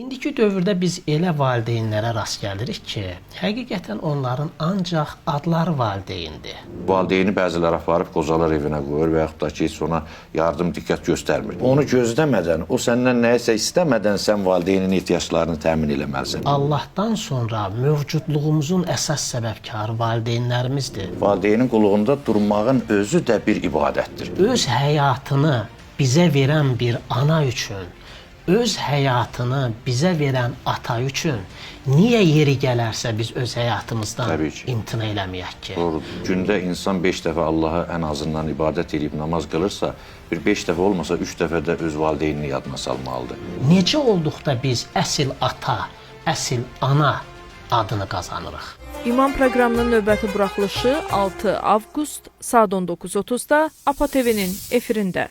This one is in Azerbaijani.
İndiki dövrdə biz elə valideynlərə rast gəlirik ki, həqiqətən onların ancaq adları valideyndir. Valideyni bəziləri aparıb qocalar evinə qoyur və yaxud da ki, heç ona yardım diqqət göstərmir. Onu gözləmədən, o səndən nəyisə istəmədən sən valideynin ehtiyaclarını təmin eləməlisən. Allahdan sonra mövcudluğumuzun əsas səbəbkarı valideynlərimizdir. Valideynin qulluğunda durmağın özü də bir ibadətdir. Öz həyatını bizə verən bir ana üçün, öz həyatını bizə verən ata üçün niyə yeri gələrsə biz öz həyatımızdan imtina eləməyək ki? Doğrudur. Gündə insan 5 dəfə Allaha ən azından ibadət edib namaz qılırsa, bir 5 dəfə olmasa 3 dəfə də öz valideynini yadına salmalıdır. Necə olduqda biz əsl ata, əsl ana adını qazanırıq? İmam proqramının növbəti buraxılışı 6 avqust saat 19:30-da APA TV-nin efirində.